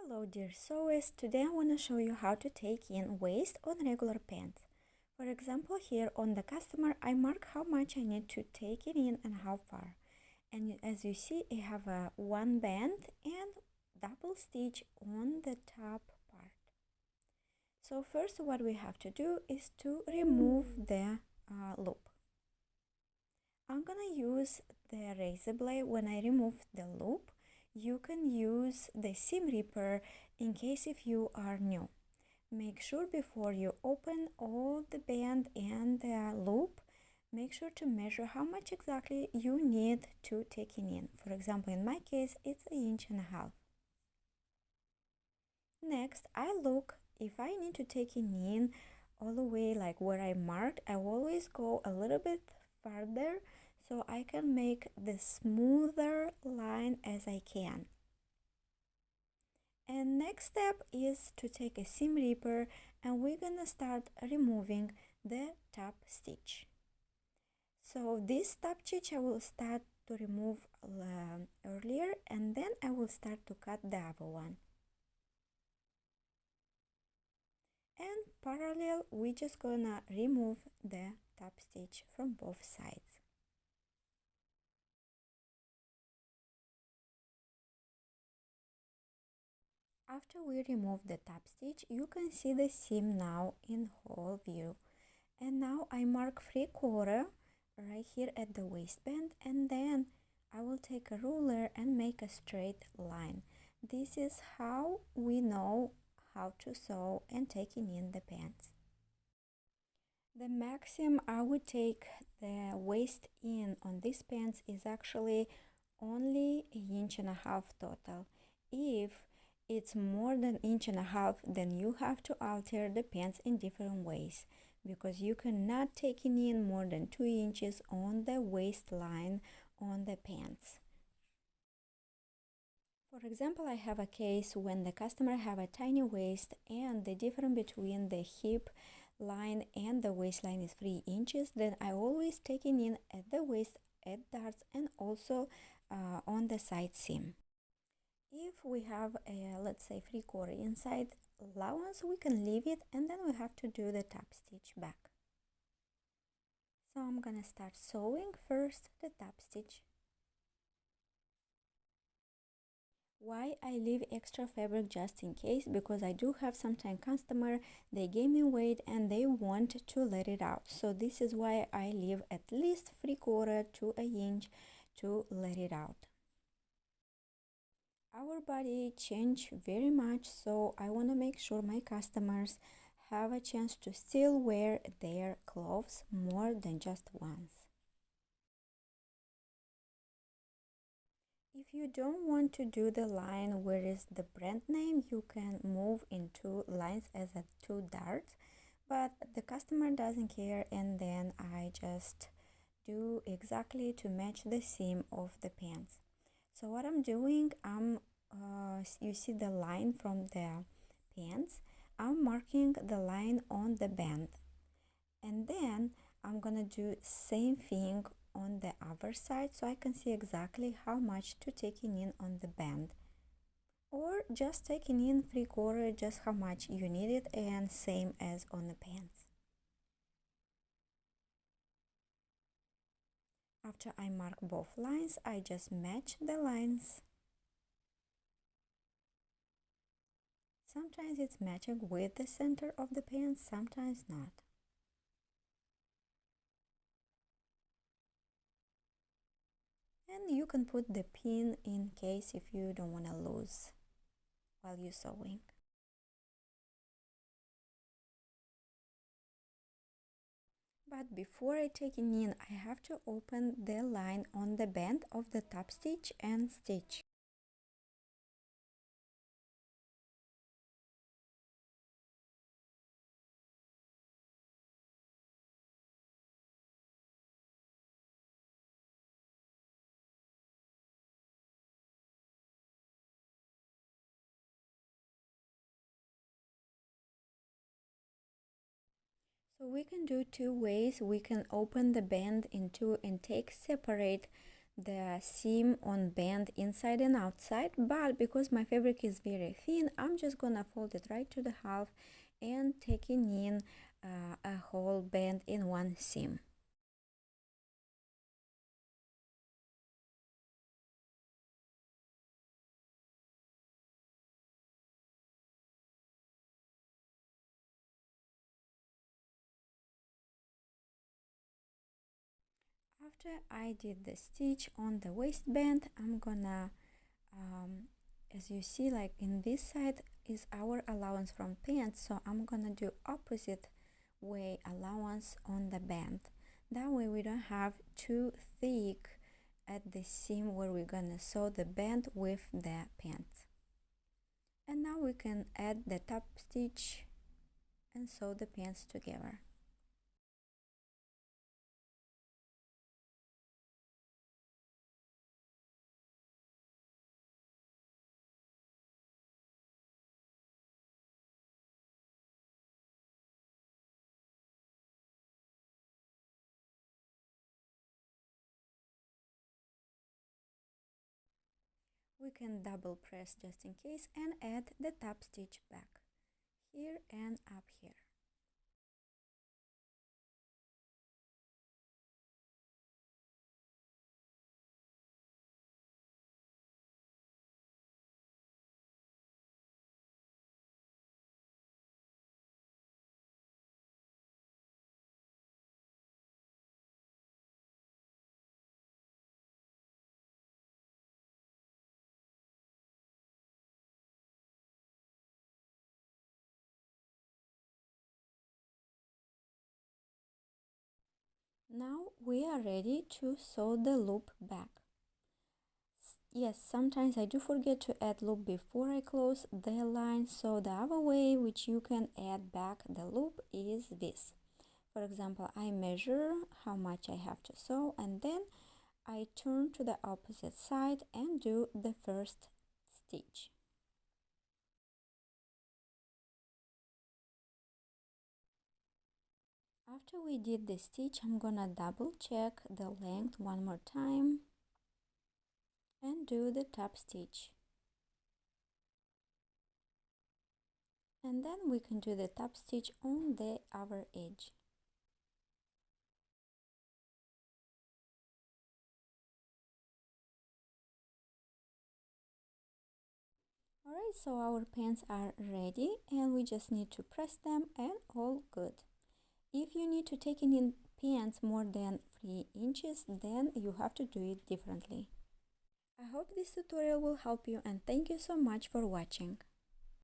Hello dear sewers, today I want to show you how to take in waste on regular pants. For example, here on the customer I mark how much I need to take it in and how far. And as you see, I have a one band and double stitch on the top part. So first what we have to do is to remove the loop. I'm gonna use the razor blade when I remove the loop. You can use the seam ripper in case if you are new. Make sure before you open all the band and the loop, make sure to measure how much exactly you need to take it in. For example, in my case, it's 1.5 inches. Next, I look if I need to take it in all the way like where I marked. I always go a little bit farther so I can make the smoother line as I can. And next step is to take a seam ripper and we're gonna start removing the top stitch. So this top stitch I will start to remove earlier, and then I will start to cut the other one. And parallel, we're just gonna remove the top stitch from both sides. After we remove the top stitch, you can see the seam now in whole view. And now I mark 3/4 right here at the waistband, and then I will take a ruler and make a straight line. This is how we know how to sew and taking in the pants. The maximum I would take the waist in on these pants is actually only 1.5 inches total. If it's more than 1.5 inches, then you have to alter the pants in different ways, because you cannot take in more than 2 inches on the waistline on the pants. For example, I have a case when the customer have a tiny waist and the difference between the hip line and the waistline is 3 inches, then I always take it in at the waist, at darts, and also on the side seam. If we have a, let's say, 3/4 inside allowance, we can leave it, and then we have to do the top stitch back. So I'm gonna start sewing first the top stitch. Why I leave extra fabric just in case? Because I do have sometimes customer, they gain me weight and they want to let it out. So this is why I leave at least 3/4 to 1 inch to let it out. Our body change very much, so I want to make sure my customers have a chance to still wear their clothes more than just once. If you don't want to do the line where is the brand name, you can move into lines as a 2 darts, but the customer doesn't care, and then I just do exactly to match the seam of the pants. So what I'm doing, you see the line from the pants, I'm marking the line on the band, and then I'm gonna do same thing on the other side so I can see exactly how much to taking in on the band, or just taking in 3/4, just how much you need it, and same as on the pants. After I mark both lines, I just match the lines. Sometimes it's matching with the center of the pants, sometimes not. And you can put the pin in case if you don't want to lose while you're sewing. But before I take it in, I have to open the line on the band of the top stitch and stitch. So we can do two ways. We can open the band in two and take separate the seam on band inside and outside, but because my fabric is very thin, I'm just gonna fold it right to the half and taking in a whole band in one seam. After I did the stitch on the waistband, I'm gonna as you see, like in this side is our allowance from pants, so I'm gonna do opposite way allowance on the band. That way we don't have too thick at the seam where we're gonna sew the band with the pants. And now we can add the top stitch and sew the pants together. We can double press just in case and add the top stitch back here and up here. Now we are ready to sew the loop back. Yes, sometimes I do forget to add loop before I close the line, so the other way which you can add back the loop is this. For example, I measure how much I have to sew and then I turn to the opposite side and do the first stitch. After we did the stitch, I'm gonna double check the length one more time and do the top stitch. And then we can do the top stitch on the other edge. Alright, so our pants are ready and we just need to press them and all good. If you need to take in pants more than 3 inches, then you have to do it differently. I hope this tutorial will help you and thank you so much for watching.